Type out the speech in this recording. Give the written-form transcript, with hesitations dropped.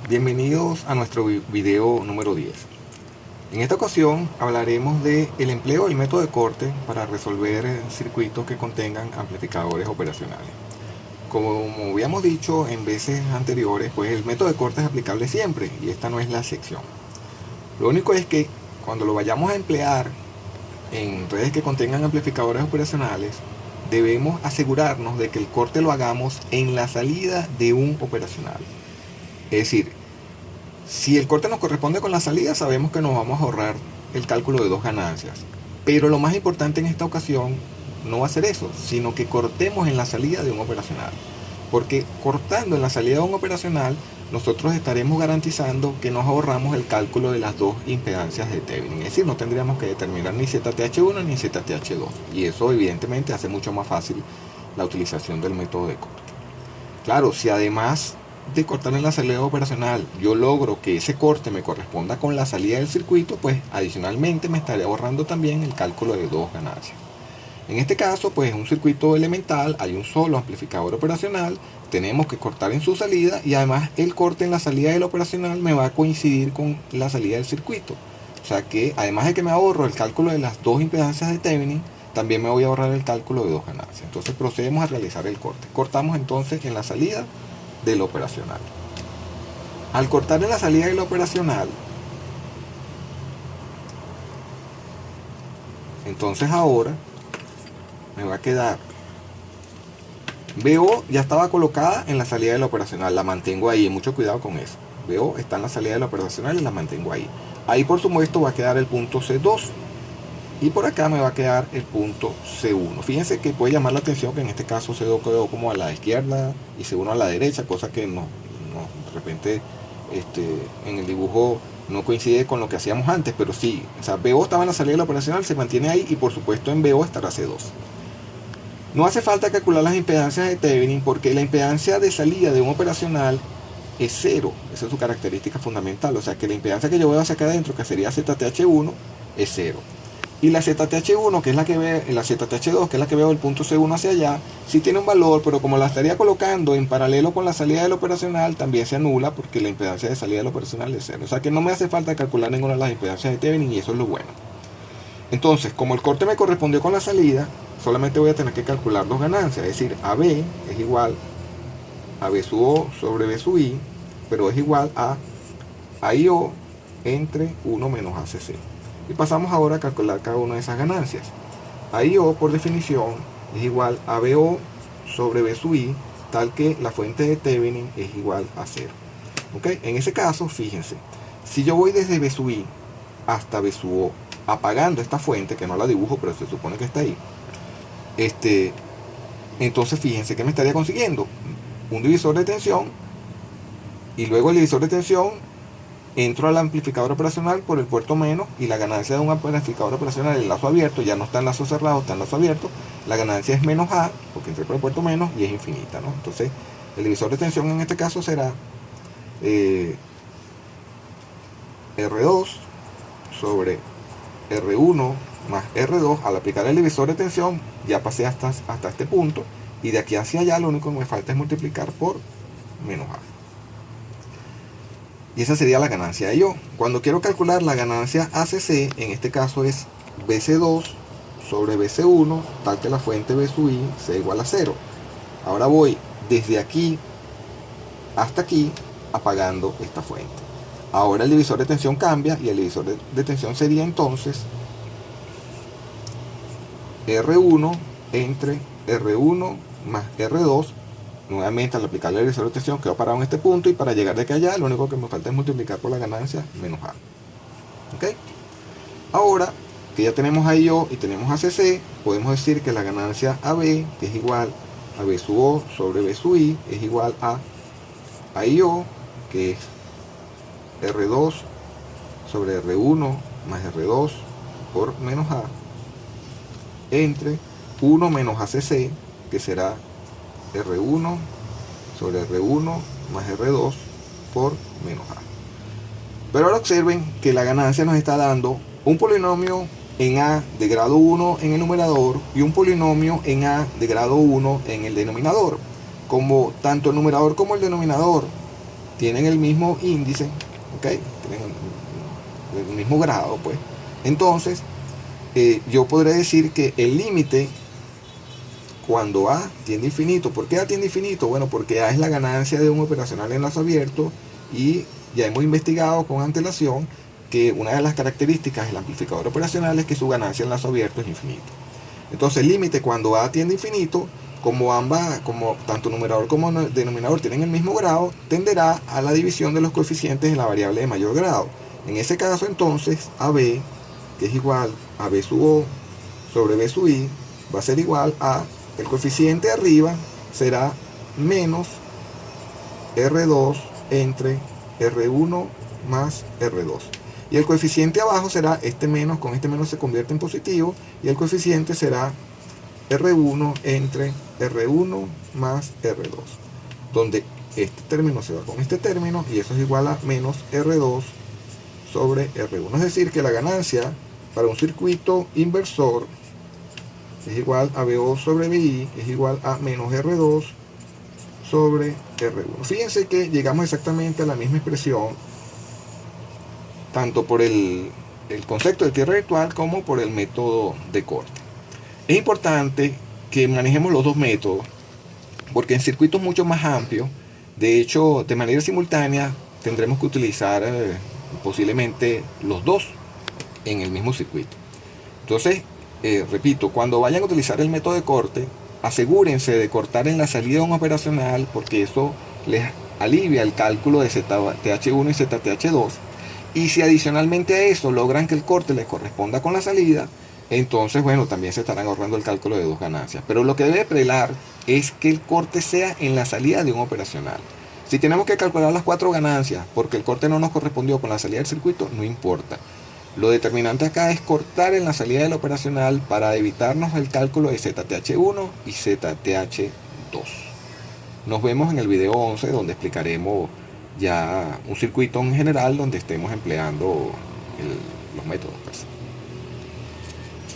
Bienvenidos a nuestro video número 10. En esta ocasión hablaremos del empleo del método de corte para resolver circuitos que contengan amplificadores operacionales. Como habíamos dicho en veces anteriores, pues el método de corte es aplicable siempre y esta no es la excepción. Lo único es que cuando lo vayamos a emplear en redes que contengan amplificadores operacionales, debemos asegurarnos de que el corte lo hagamos en la salida de un operacional. Es decir, si el corte nos corresponde con la salida, sabemos que nos vamos a ahorrar el cálculo de dos ganancias. Pero lo más importante en esta ocasión no va a ser eso, sino que cortemos en la salida de un operacional. Porque cortando en la salida de un operacional, nosotros estaremos garantizando que nos ahorramos el cálculo de las dos impedancias de Thevenin. Es decir, no tendríamos que determinar ni ZTH1 ni ZTH2. Y eso evidentemente hace mucho más fácil la utilización del método de corte. Claro, si además de cortar en la salida operacional yo logro que ese corte me corresponda con la salida del circuito, pues adicionalmente me estaré ahorrando también el cálculo de dos ganancias. En este caso, pues en un circuito elemental hay un solo amplificador operacional, tenemos que cortar en su salida y además el corte en la salida del operacional me va a coincidir con la salida del circuito. O sea que además de que me ahorro el cálculo de las dos impedancias de Thevenin, también me voy a ahorrar el cálculo de dos ganancias. Entonces procedemos a realizar el corte. Cortamos entonces en la salida del operacional. Al cortar en la salida del operacional, entonces ahora me va a quedar BO ya estaba colocada en la salida del operacional, la mantengo ahí, mucho cuidado con eso. BO está en la salida del operacional y la mantengo ahí. Ahí por supuesto va a quedar el punto C2 y por acá me va a quedar el punto C1. Fíjense que puede llamar la atención que en este caso C2 quedó como a la izquierda y C1 a la derecha, cosa que no de repente en el dibujo no coincide con lo que hacíamos antes, pero sí, o sea, BO estaba en la salida del operacional, se mantiene ahí y por supuesto en BO estará C2. No hace falta calcular las impedancias de Thevenin porque la impedancia de salida de un operacional es cero. Esa es su característica fundamental. O sea que la impedancia que yo veo hacia acá adentro, que sería ZTH1, es cero. Y la ZTH1, que es la que ve, la ZTH2, que es la que veo del punto C1 hacia allá, sí tiene un valor, pero como la estaría colocando en paralelo con la salida del operacional, también se anula porque la impedancia de salida del operacional es cero. O sea que no me hace falta calcular ninguna de las impedancias de Thevenin y eso es lo bueno. Entonces, como el corte me correspondió con la salida, solamente voy a tener que calcular dos ganancias, es decir, AB es igual a B sub O sobre B sub I, pero es igual a AIO entre 1 menos ACC. Y pasamos ahora a calcular cada una de esas ganancias. AIO, por definición, es igual a BO sobre B sub I, tal que la fuente de Thevenin es igual a 0. ¿Okay? En ese caso, fíjense, si yo voy desde B sub I hasta B sub O, apagando esta fuente, que no la dibujo, pero se supone que está ahí, entonces fíjense que me estaría consiguiendo un divisor de tensión y luego el divisor de tensión entro al amplificador operacional por el puerto menos y la ganancia de un amplificador operacional, el lazo abierto, ya no está en lazo cerrado, está en lazo abierto, la ganancia es menos A porque entré por el puerto menos y es infinita, ¿no? Entonces el divisor de tensión en este caso será R2 sobre R1 más R2. Al aplicar el divisor de tensión ya pasé hasta este punto y de aquí hacia allá lo único que me falta es multiplicar por menos A. Y esa sería la ganancia de IO. Cuando quiero calcular la ganancia ACC, en este caso es BC2 sobre BC1, tal que la fuente B sub I sea igual a 0. Ahora voy desde aquí hasta aquí apagando esta fuente. Ahora el divisor de tensión cambia y el divisor de tensión sería entonces R1 entre R1 más R2. Nuevamente al aplicarle el divisor de tensión quedo parado en este punto y para llegar de aquí a allá lo único que me falta es multiplicar por la ganancia menos A. ¿Okay? Ahora que ya tenemos a IO y tenemos a CC, podemos decir que la ganancia AB, que es igual a B sub O sobre B sub I, es igual a IO, que es R2 sobre R1 más R2 por menos A, entre 1 menos ACC, que será R1 sobre R1 más R2 por menos A. Pero ahora observen que la ganancia nos está dando un polinomio en A de grado 1 en el numerador y un polinomio en A de grado 1 en el denominador. Como tanto el numerador como el denominador tienen el mismo índice, ¿ok? Tienen el mismo grado, pues. Entonces, yo podré decir que el límite cuando A tiende a infinito. ¿Por qué A tiende a infinito? Bueno, porque A es la ganancia de un operacional en lazo abierto y ya hemos investigado con antelación que una de las características del amplificador operacional es que su ganancia en lazo abierto es infinito. Entonces el límite cuando A tiende a infinito, como tanto numerador como denominador tienen el mismo grado, tenderá a la división de los coeficientes de la variable de mayor grado. En ese caso entonces AB, que es igual a B sub O sobre B sub I, va a ser igual a el coeficiente de arriba será menos R2 entre R1 más R2. Y el coeficiente abajo será este menos, con este menos se convierte en positivo, y el coeficiente será R1 entre R1 más R2, donde este término se va con este término, y eso es igual a menos R2 sobre R1. Es decir, que la ganancia para un circuito inversor es igual a BO sobre BI, es igual a menos R2 sobre R1. Fíjense que llegamos exactamente a la misma expresión, tanto por el concepto de tierra virtual como por el método de corte. Es importante que manejemos los dos métodos, porque en circuitos mucho más amplios, de hecho, de manera simultánea, tendremos que utilizar posiblemente los dos en el mismo circuito. Entonces, repito, cuando vayan a utilizar el método de corte, asegúrense de cortar en la salida de un operacional, porque eso les alivia el cálculo de ZTH1 y ZTH2. Y si adicionalmente a eso logran que el corte les corresponda con la salida, entonces, bueno, también se estarán ahorrando el cálculo de dos ganancias. Pero lo que debe prelar es que el corte sea en la salida de un operacional. Si tenemos que calcular las 4 ganancias porque el corte no nos correspondió con la salida del circuito, no importa. Lo determinante acá es cortar en la salida del operacional para evitarnos el cálculo de ZTH1 y ZTH2. Nos vemos en el video 11, donde explicaremos ya un circuito en general donde estemos empleando los métodos, pues.